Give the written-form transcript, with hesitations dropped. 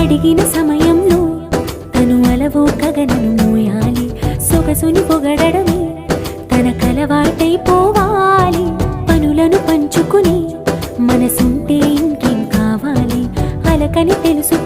అడిగిన సమయంలో తను అలవో గగనను మోయాలి. సొగసుని పొగడమే తన కలవాటైపోవాలి. పనులను పంచుకుని మనసుంటే ఇంకేం కావాలి. అలకని తెలుసు